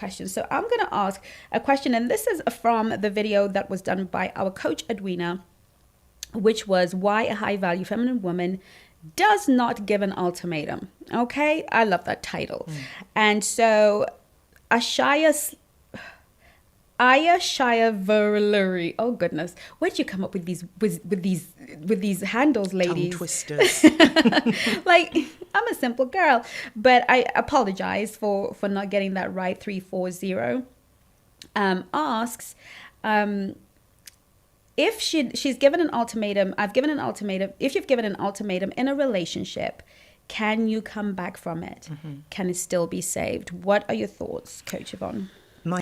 question. So I'm going to ask a question, and this is from the video that was done by our coach Edwina, which was why a high value feminine woman does not give an ultimatum. Okay, I love that title. And so Ayashaya Verlery. Oh goodness, where'd you come up with these handles, ladies? Tongue twisters. Like, I'm a simple girl, but I apologize for not getting that right. 340 asks if she's given an ultimatum. I've given an ultimatum. If you've given an ultimatum in a relationship, can you come back from it? Can it still be saved? What are your thoughts, Coach Yvonne?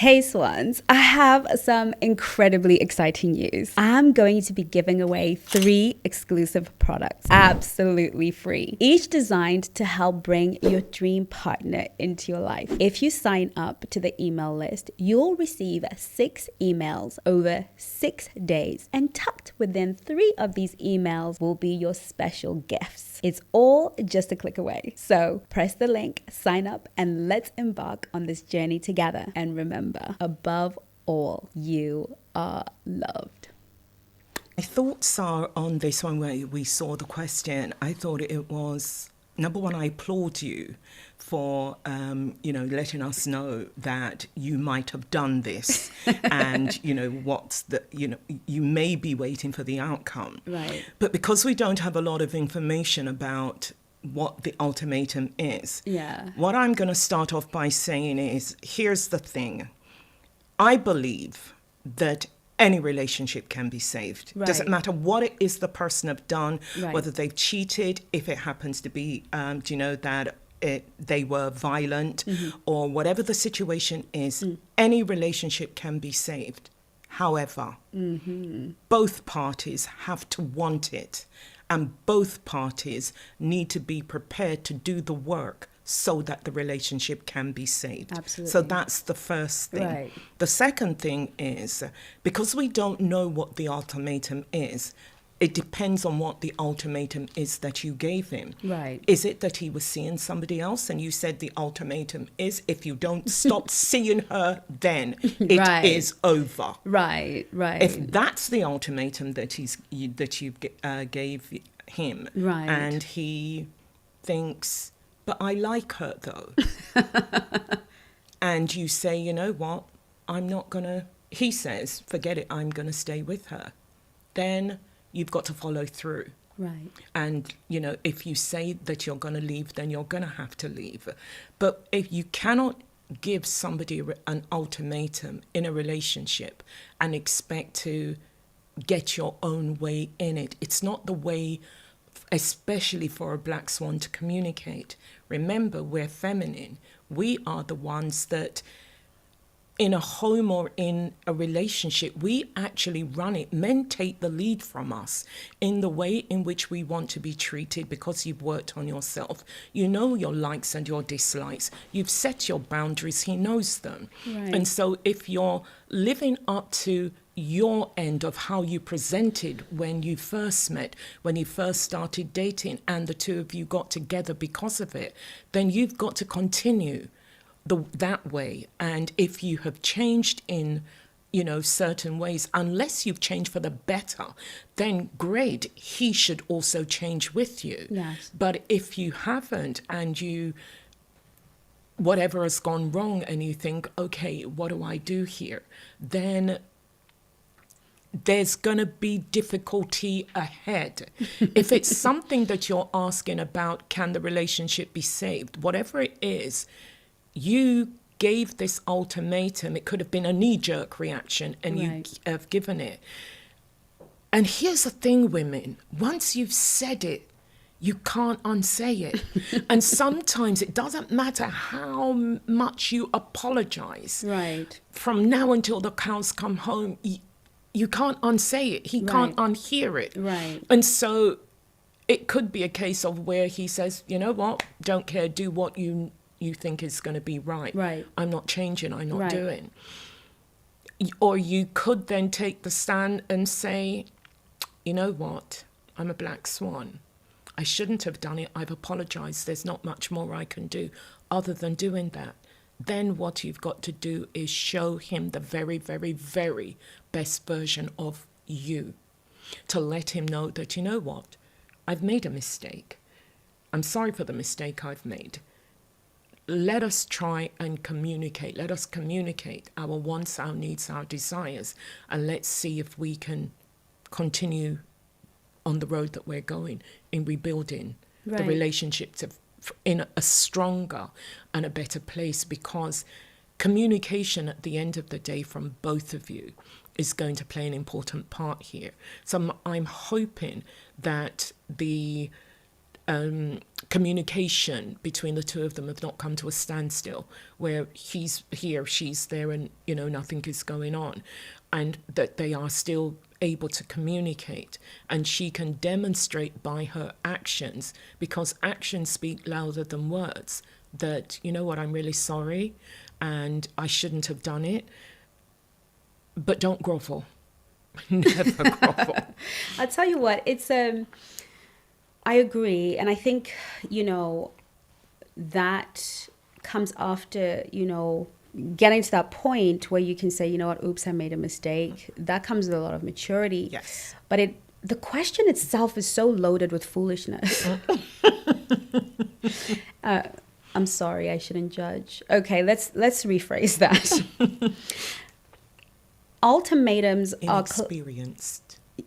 Hey Swans, I have some incredibly exciting news. I'm going to be giving away 3 exclusive products, absolutely free, each designed to help bring your dream partner into your life. If you sign up to the email list, you'll receive 6 emails over 6 days, and tucked within 3 of these emails will be your special gifts. It's all just a click away. So press the link, sign up, and let's embark on this journey together. And remember, above all, you are loved. My thoughts are on this one where we saw the question. I thought it was, number one, I applaud you for, letting us know that you might have done this and, you may be waiting for the outcome. Right. But because we don't have a lot of information about what the ultimatum is, what I'm going to start off by saying is, here's the thing. I believe that any relationship can be saved. Right. Doesn't matter what it is the person have done, right. whether they've cheated, if it happens to be, that they were violent, or whatever the situation is, any relationship can be saved. However, both parties have to want it, and both parties need to be prepared to do the work so that the relationship can be saved. Absolutely. So that's the first thing. Right. The second thing is, because we don't know what the ultimatum is, it depends on what the ultimatum is that you gave him. Right. Is it that he was seeing somebody else and you said the ultimatum is, if you don't stop seeing her, then it is over. Right, right. If that's the ultimatum that you gave him, right. and he thinks, but I like her though, and you say, you know what, he says, forget it, I'm going to stay with her, then you've got to follow through. Right. And, if you say that you're going to leave, then you're going to have to leave. But if you cannot give somebody an ultimatum in a relationship and expect to get your own way in it, it's not the way, especially for a black swan, to communicate. Remember, we're feminine. We are the ones that, in a home or in a relationship, we actually run it. Men take the lead from us in the way in which we want to be treated, because you've worked on yourself. You know your likes and your dislikes. You've set your boundaries. He knows them. Right. And so if you're living up to your end of how you presented when you first met, when you first started dating, and the two of you got together because of it, then you've got to continue that way. And if you have changed in, certain ways, unless you've changed for the better, then great, he should also change with you. Yes. But if you haven't, and whatever has gone wrong, and you think, okay, what do I do here? Then there's going to be difficulty ahead. If it's something that you're asking about, can the relationship be saved? Whatever it is, you gave this ultimatum. It could have been a knee-jerk reaction, and you have given it. And here's the thing, women, once you've said it, you can't unsay it. And sometimes it doesn't matter how much you apologize. Right. From now until the cows come home, you can't unsay it. He can't unhear it. Right. And so it could be a case of where he says, you know what, don't care, do what you think is going to be right. Right. I'm not changing, I'm not doing. Or you could then take the stand and say, you know what, I'm a black swan. I shouldn't have done it. I've apologized. There's not much more I can do other than doing that. then what you've got to do is show him the very, very, very best version of you, to let him know that, you know what, I've made a mistake. I'm sorry for the mistake I've made. Let us try and communicate. Let us communicate our wants, our needs, our desires, and let's see if we can continue on the road that we're going in rebuilding the relationships in a stronger and a better place, because communication at the end of the day from both of you is going to play an important part here. So I'm hoping that the communication between the two of them have not come to a standstill where he's here, she's there, and nothing is going on, and that they are still able to communicate, and she can demonstrate by her actions, because actions speak louder than words, that, you know what, I'm really sorry and I shouldn't have done it, but don't grovel. Never grovel. I'll tell you what, it's I agree, and I think that comes after getting to that point where you can say, you know what, oops, I made a mistake. That comes with a lot of maturity. Yes. But the question itself is so loaded with foolishness. I'm sorry, I shouldn't judge. Okay, let's rephrase that. Ultimatums are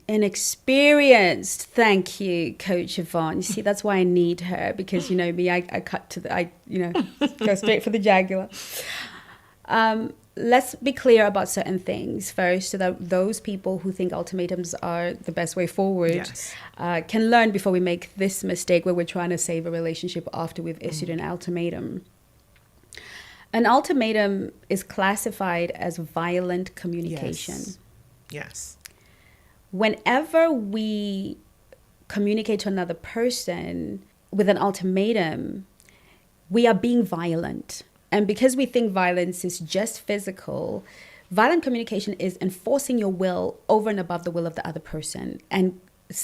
inexperienced. Thank you, Coach Yvonne. You see, that's why I need her, because me, I cut to go straight for the jugular. Let's be clear about certain things first, so that those people who think ultimatums are the best way forward can learn before we make this mistake where we're trying to save a relationship after we've issued an ultimatum. An ultimatum is classified as violent communication. Yes. Whenever we communicate to another person with an ultimatum, we are being violent. And because we think violence is just physical, violent communication is enforcing your will over and above the will of the other person. And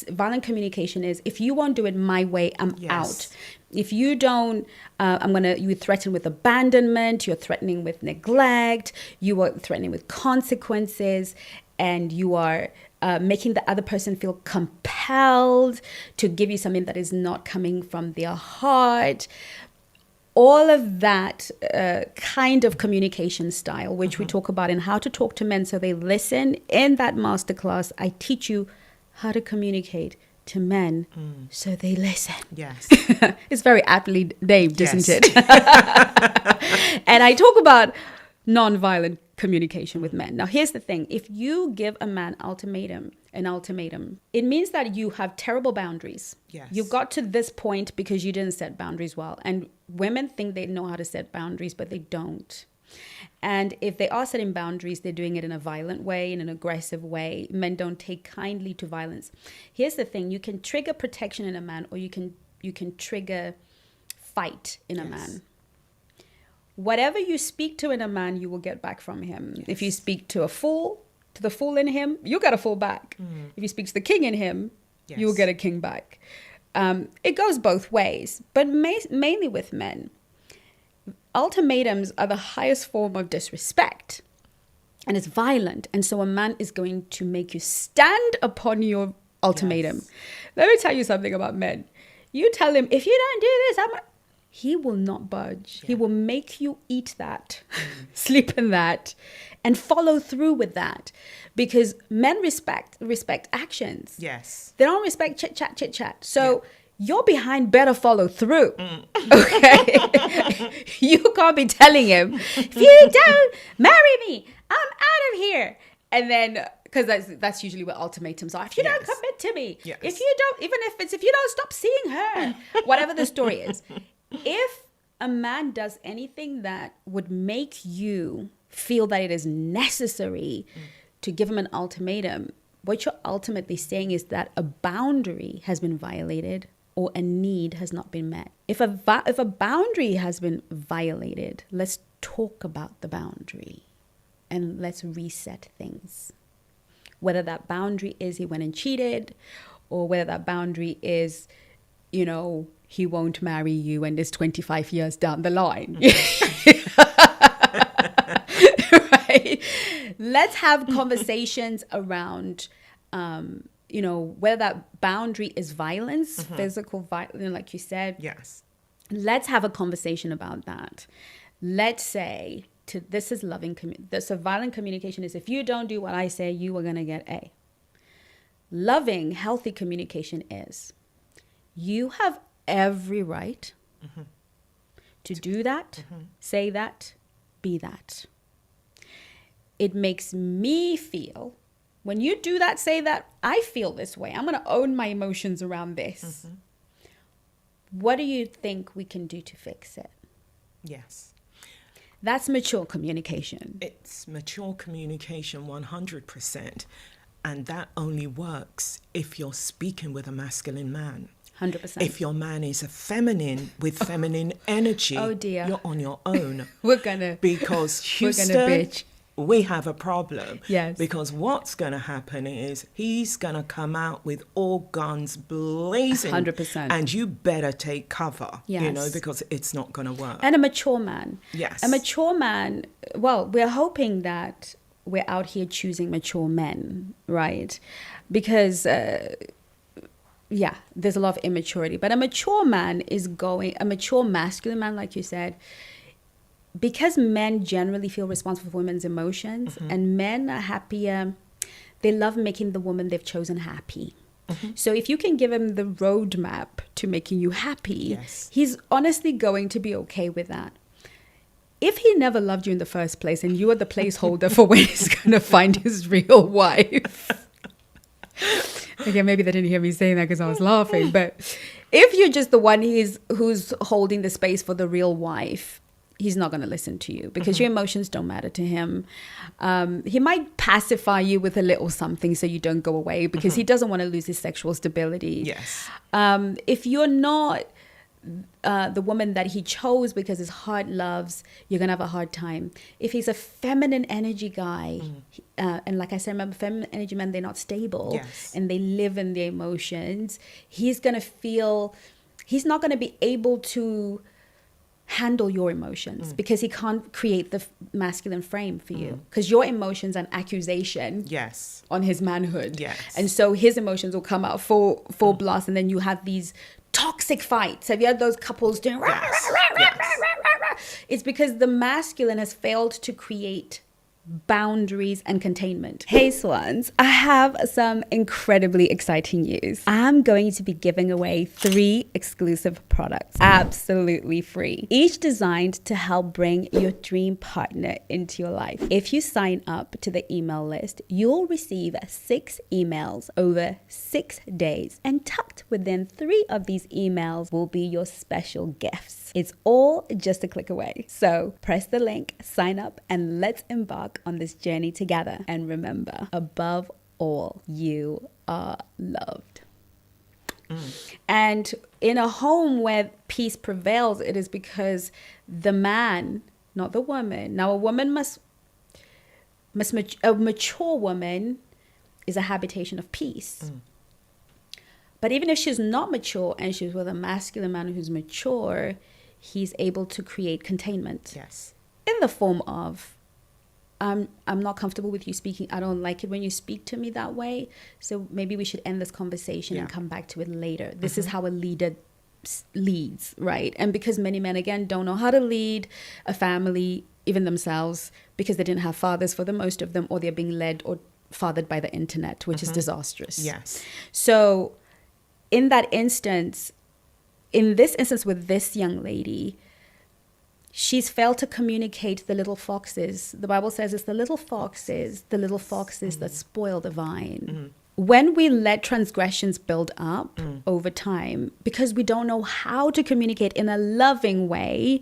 violent communication is, if you won't do it my way, I'm out. If you don't, you threaten with abandonment, you're threatening with neglect, you are threatening with consequences, and you are making the other person feel compelled to give you something that is not coming from their heart. All of that kind of communication style, which we talk about in How to Talk to Men So They Listen. In that masterclass, I teach you how to communicate to men so they listen. Yes. It's very aptly named, isn't it? And I talk about non-violent communication with men. Now, here's the thing. If you give a man an ultimatum, it means that you have terrible boundaries. Yes. You got to this point because you didn't set boundaries well. And women think they know how to set boundaries, but they don't. And if they are setting boundaries, they're doing it in a violent way, in an aggressive way. Men don't take kindly to violence. Here's the thing. You can trigger protection in a man, or you can trigger fight in a man. Whatever you speak to in a man, you will get back from him. Yes. If you speak to the fool in him, you'll get a fool back. If you speak to the king in him, you will get a king back. It goes both ways, but mainly with men. Ultimatums are the highest form of disrespect, and it's violent. And so a man is going to make you stand upon your ultimatum. Yes. Let me tell you something about men. You tell him, if you don't do this, he will not budge. Yeah. He will make you eat that, sleep in that, and follow through with that. Because men respect actions. Yes. They don't respect chit chat. So your behind better follow through. Okay? You can't be telling him, if you don't marry me, I'm out of here. And then, because that's usually what ultimatums are. If you don't commit to me, if you don't stop seeing her, whatever the story is. If a man does anything that would make you feel that it is necessary to give him an ultimatum, what you're ultimately saying is that a boundary has been violated or a need has not been met. If a boundary has been violated, let's talk about the boundary and let's reset things. Whether that boundary is he went and cheated, or whether that boundary is, he won't marry you and is 25 years down the line. Let's have conversations around, whether that boundary is violence, physical violence, like you said. Yes. Let's have a conversation about that. Let's say this is loving. So violent communication is, if you don't do what I say, you are going to get A. Loving, healthy communication is, you have every right to do that, say that, be that. It makes me feel, when you do that, say that, I feel this way. I'm going to own my emotions around this. What do you think we can do to fix it? Yes. That's mature communication. It's mature communication 100%. And that only works if you're speaking with a masculine man. 100%. If your man is a feminine with feminine energy, oh dear, you're on your own. Because Houston, bitch. We have a problem. Yes. Because what's going to happen is he's going to come out with all guns blazing. 100%. And you better take cover, yes. Because it's not going to work. And a mature man. Yes. A mature man, well, we're hoping that we're out here choosing mature men, right? Because, there's a lot of immaturity. But a mature man a mature masculine man, like you said, because men generally feel responsible for women's emotions, and men are happier, they love making the woman they've chosen happy. So if you can give him the roadmap to making you happy, he's honestly going to be okay with that. If he never loved you in the first place and you are the placeholder for when he's going to find his real wife. Okay, maybe they didn't hear me saying that because I was laughing. But if you're just the one who's holding the space for the real wife, he's not going to listen to you because your emotions don't matter to him. He might pacify you with a little something so you don't go away because he doesn't want to lose his sexual stability. Yes. If you're not the woman that he chose because his heart loves, you're going to have a hard time. If he's a feminine energy guy, and like I said, remember, feminine energy men, they're not stable and they live in their emotions. He's not going to be able to handle your emotions because he can't create the masculine frame for you because your emotions are an accusation on his manhood. And so his emotions will come out full blast, and then you have these toxic fights. Have you had those couples doing It's because the masculine has failed to create boundaries and containment. Hey swans, I have some incredibly exciting news. I'm going to be giving away 3 exclusive products absolutely free, each designed to help bring your dream partner into your life. If you sign up to the email list, you'll receive 6 emails over 6 days, and tucked within 3 of these emails will be your special gifts. It's all just a click away. So press the link, sign up, and let's embark on this journey together. And remember, above all, you are loved. And in a home where peace prevails, it is because the man, not the woman. Now, a mature woman is a habitation of peace. But even if she's not mature and she's with a masculine man who's mature, he's able to create containment. Yes. In the form of, I'm not comfortable with you speaking. I don't like it when you speak to me that way. So maybe we should end this conversation and come back to it later. This is how a leader leads, right? And because many men, again, don't know how to lead a family, even themselves, because they didn't have fathers for the most of them, or they're being led or fathered by the internet, which is disastrous. Yes. So in this instance with this young lady, she's failed to communicate the little foxes. The Bible says it's the little foxes that spoil the vine. When we let transgressions build up over time, because we don't know how to communicate in a loving way,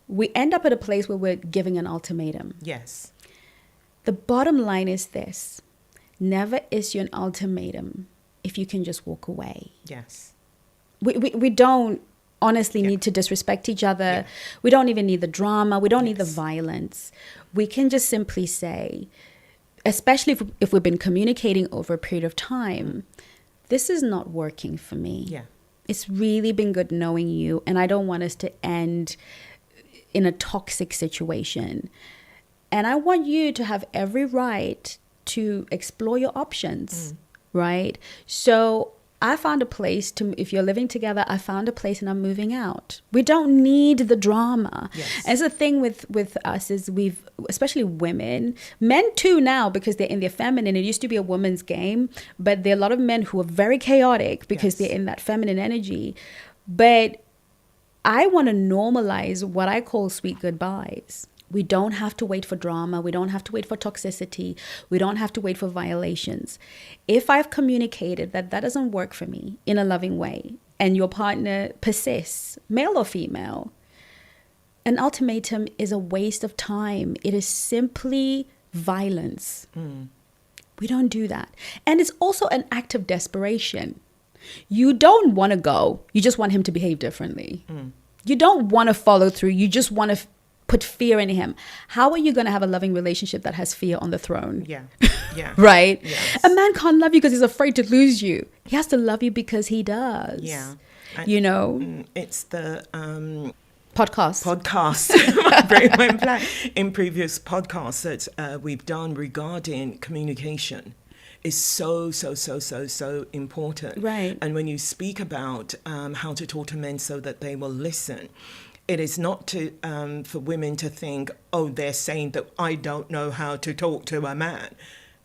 we end up at a place where we're giving an ultimatum. Yes. The bottom line is this: never issue an ultimatum if you can just walk away. Yes. We don't honestly need to disrespect each other. We don't even need the drama. We don't need the violence. We can just simply say, especially if we've been communicating over a period of time, this is not working for me. Yeah. It's really been good knowing you, and I don't want us to end in a toxic situation. And I want you to have every right to explore your options, right? So I found a place to, if you're living together, I found a place and I'm moving out. We don't need the drama. Yes. As the thing with us is we've, especially women, men too now, because they're in their feminine. It used to be a woman's game, but there are a lot of men who are very chaotic because they're in that feminine energy. But I want to normalize what I call sweet goodbyes. We don't have to wait for drama. We don't have to wait for toxicity. We don't have to wait for violations. If I've communicated that that doesn't work for me in a loving way, and your partner persists, male or female, an ultimatum is a waste of time. It is simply violence. We don't do that. And it's also an act of desperation. You don't want to go. You just want him to behave differently. You don't want to follow through. You just want to put fear in him. How are you going to have a loving relationship that has fear on the throne? Yeah. Right? Yes. A man can't love you because he's afraid to lose you. He has to love you because he does. Yeah. You know? It's the podcast. My brain went blank. In previous podcasts that we've done regarding communication is so important. Right. And when you speak about how to talk to men so that they will listen, it is not to for women to think, oh, they're saying that I don't know how to talk to a man.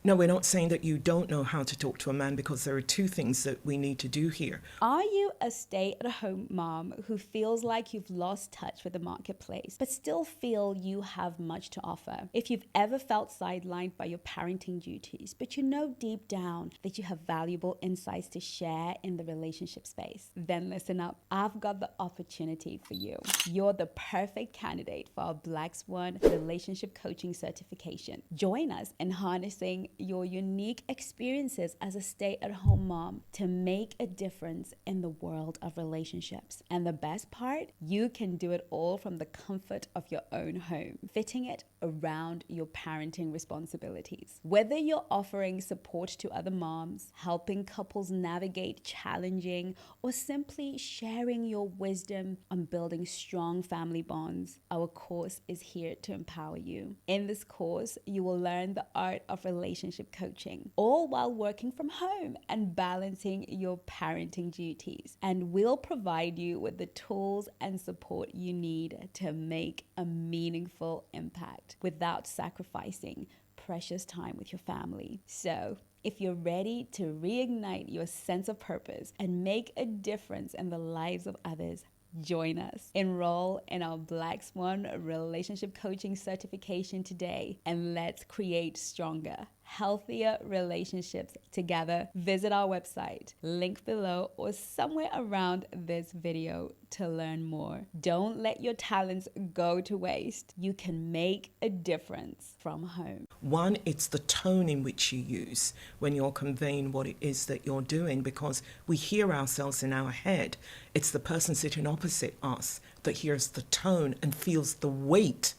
No, we're not saying that you don't know how to talk to a man, because there are two things that we need to do here. Are you a stay-at-home mom who feels like you've lost touch with the marketplace, but still feel you have much to offer? If you've ever felt sidelined by your parenting duties, but you know deep down that you have valuable insights to share in the relationship space, then listen up. I've got the opportunity for you. You're the perfect candidate for our Black Swan relationship coaching certification. Join us in harnessing your unique experiences as a stay-at-home mom to make a difference in the world of relationships. And the best part, you can do it all from the comfort of your own home, fitting it around your parenting responsibilities. Whether you're offering support to other moms, helping couples navigate challenging, or simply sharing your wisdom on building strong family bonds, our course is here to empower you. In this course, you will learn the art of relationship coaching, all while working from home and balancing your parenting duties. And we'll provide you with the tools and support you need to make a meaningful impact without sacrificing precious time with your family. So, if you're ready to reignite your sense of purpose and make a difference in the lives of others, join us. Enroll in our Black Swan relationship coaching certification today, and let's create stronger, healthier relationships together. Visit our website, link below or somewhere around this video to learn more. Don't let your talents go to waste. You can make a difference from home. One, it's the tone in which you use when you're conveying what it is that you're doing, because we hear ourselves in our head. It's the person sitting opposite us that hears the tone and feels the weight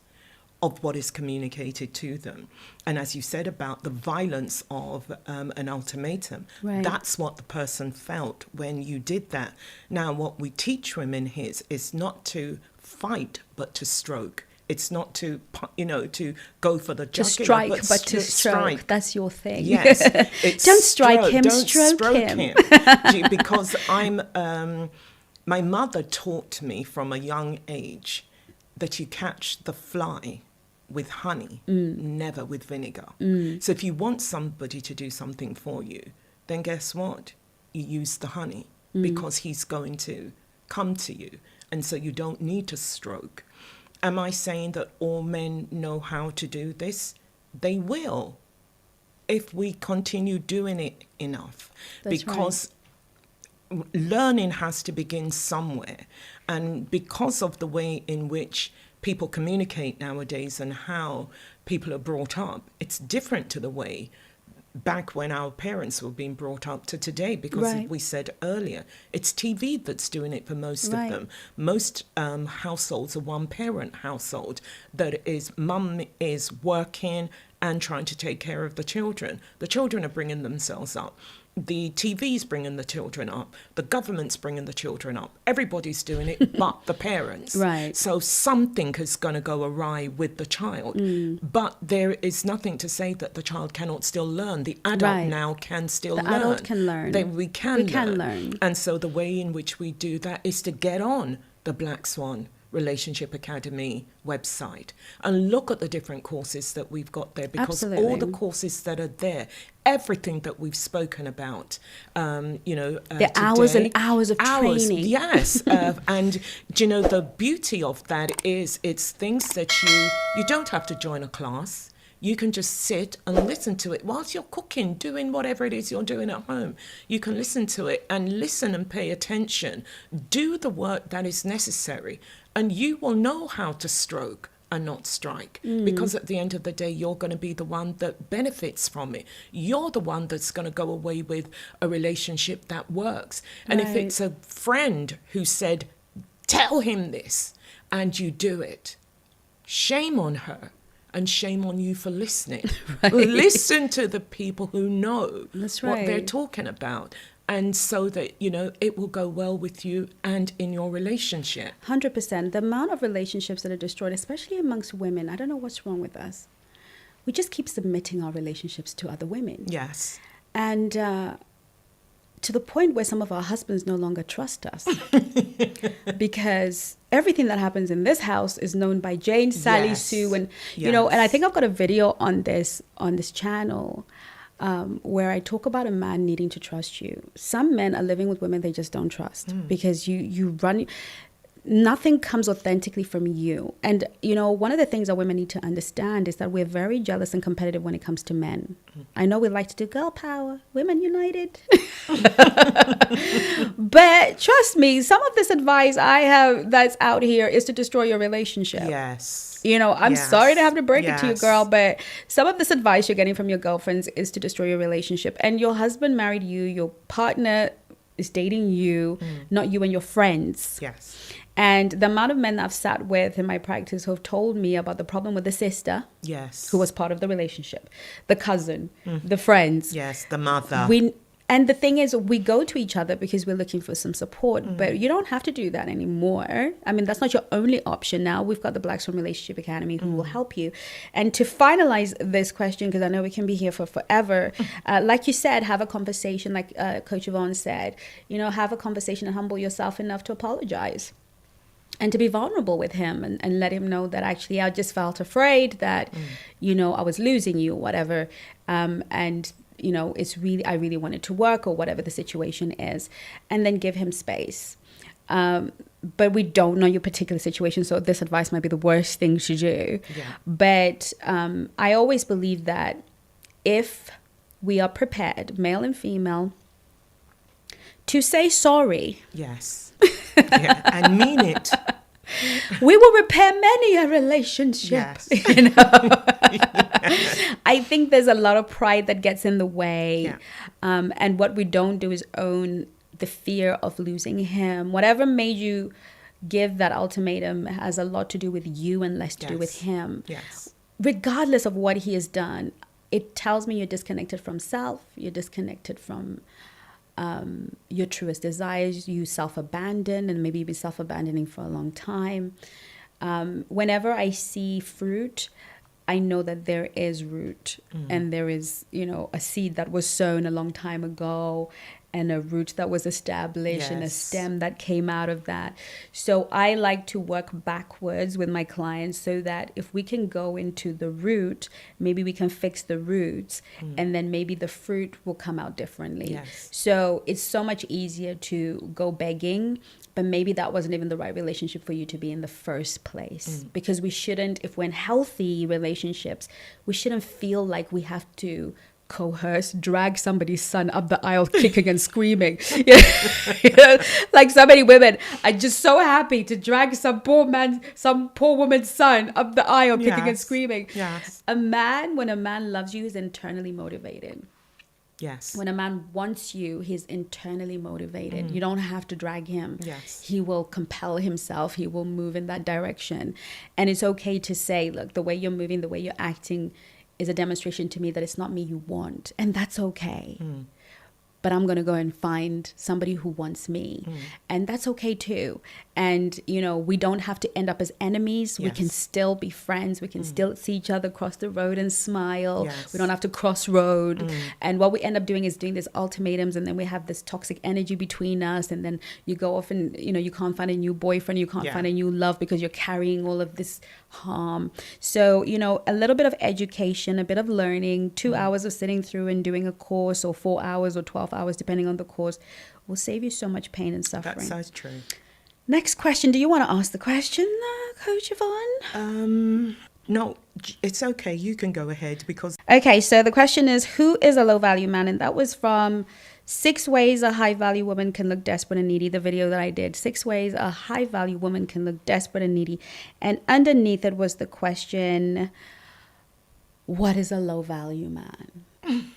of what is communicated to them. And as you said about the violence of an ultimatum, Right. That's what the person felt when you did that. Now, what we teach women here is not to fight, but to stroke. It's not to, to go for the To jugular, strike, but to stroke. That's your thing. Yes. It's Don't strike him, don't stroke him. Because my mother taught me from a young age that you catch the fly with honey, never with vinegar. So if you want somebody to do something for you, then guess what? You use the honey because he's going to come to you. And so you don't need to stroke. Am I saying that all men know how to do this? They will, if we continue doing it enough. That's because learning has to begin somewhere. And because of the way in which people communicate nowadays and how people are brought up, it's different to the way back when our parents were being brought up to today, because Right. we said earlier, it's TV that's doing it for most Right. of them. Most households are one parent household, that is, mum is working and trying to take care of the children. The children are bringing themselves up. The TV's bringing the children up. The government's bringing the children up. Everybody's doing it but the parents. Right. So something is going to go awry with the child. But there is nothing to say that the child cannot still learn. The adult now can still learn. The adult can learn. We can learn. And so the way in which we do that is to get on the Black Swan Relationship Academy website and look at the different courses that we've got there, because all the courses that are there, everything that we've spoken about, the hours and hours of training. Yes. And the beauty of that is it's things that you don't have to join a class. You can just sit and listen to it whilst you're cooking, doing whatever it is you're doing at home. You can listen to it and listen and pay attention. Do the work that is necessary, and you will know how to stroke and not strike. Because at the end of the day, you're going to be the one that benefits from it. You're the one that's going to go away with a relationship that works. And if it's a friend who said, tell him this, and you do it, shame on her. And shame on you for listening. Listen to the people who know what they're talking about. And so that, it will go well with you and in your relationship. 100%. The amount of relationships that are destroyed, especially amongst women, I don't know what's wrong with us. We just keep submitting our relationships to other women. Yes. And to the point where some of our husbands no longer trust us. Because everything that happens in this house is known by Jane, Sally, Sue, and and I think I've got a video on this channel where I talk about a man needing to trust you. Some men are living with women they just don't trust because you run. Nothing comes authentically from you. And, one of the things that women need to understand is that we're very jealous and competitive when it comes to men. I know we like to do girl power, women united. But trust me, some of this advice I have that's out here is to destroy your relationship. Yes. I'm sorry to have to break it to you, girl, but some of this advice you're getting from your girlfriends is to destroy your relationship. And your husband married you, your partner is dating you, not you and your friends. Yes. And the amount of men that I've sat with in my practice who have told me about the problem with the sister, who was part of the relationship, the cousin, the friends. Yes, the mother. And the thing is, we go to each other because we're looking for some support, but you don't have to do that anymore. I mean, that's not your only option now. We've got the Black Swan Relationship Academy who will help you. And to finalize this question, because I know we can be here for forever, like you said, have a conversation, like Coach Yvonne said, have a conversation and humble yourself enough to apologize. And to be vulnerable with him and let him know that actually I just felt afraid that, I was losing you or whatever. And, I really wanted to work or whatever the situation is. And then give him space. But we don't know your particular situation. So this advice might be the worst thing to do. Yeah. But I always believe that if we are prepared, male and female, to say sorry. Yes. Yeah, and mean it. We will repair many a relationship. Yes. I think there's a lot of pride that gets in the way. Yeah. And what we don't do is own the fear of losing him. Whatever made you give that ultimatum has a lot to do with you and less to do with him. Yes. Regardless of what he has done, it tells me you're disconnected from self. You're disconnected from your truest desires. You self-abandon, and maybe you've been self-abandoning for a long time. Whenever I see fruit, I know that there is root, and there is, a seed that was sown a long time ago, and a root that was established, and a stem that came out of that. So I like to work backwards with my clients so that if we can go into the root, maybe we can fix the roots, and then maybe the fruit will come out differently. Yes. So it's so much easier to go begging, but maybe that wasn't even the right relationship for you to be in the first place. Because we shouldn't, if we're in healthy relationships, we shouldn't feel like we have to coerce, drag somebody's son up the aisle kicking and screaming. Like so many women are just so happy to drag some poor woman's son up the aisle kicking and screaming. Yes. When a man loves you, is internally motivated. Yes. When a man wants you, he's internally motivated. You don't have to drag him. Yes. He will compel himself. He will move in that direction. And it's okay to say, look, the way you're moving, the way you're acting, is a demonstration to me that it's not me you want. And that's okay. But I'm going to go and find somebody who wants me. And that's okay too. And, you know, we don't have to end up as enemies. Yes. We can still be friends. We can still see each other cross the road and smile. Yes. We don't have to cross road. And what we end up doing is doing these ultimatums. And then we have this toxic energy between us. And then you go off and, you know, you can't find a new boyfriend. You can't find a new love because you're carrying all of this harm. So, you know, a little bit of education, a bit of learning, 2 hours of sitting through and doing a course, or 4 hours or 12 hours, depending on the course, will save you so much pain and suffering. That's so true. Next question. Do you want to ask the question, Coach Yvonne? No, it's okay. You can go ahead because... Okay, so the question is, who is a low-value man? And that was from 6 Ways a High-Value Woman Can Look Desperate and Needy, the video that I did. 6 Ways a High-Value Woman Can Look Desperate and Needy. And underneath it was the question, what is a low-value man?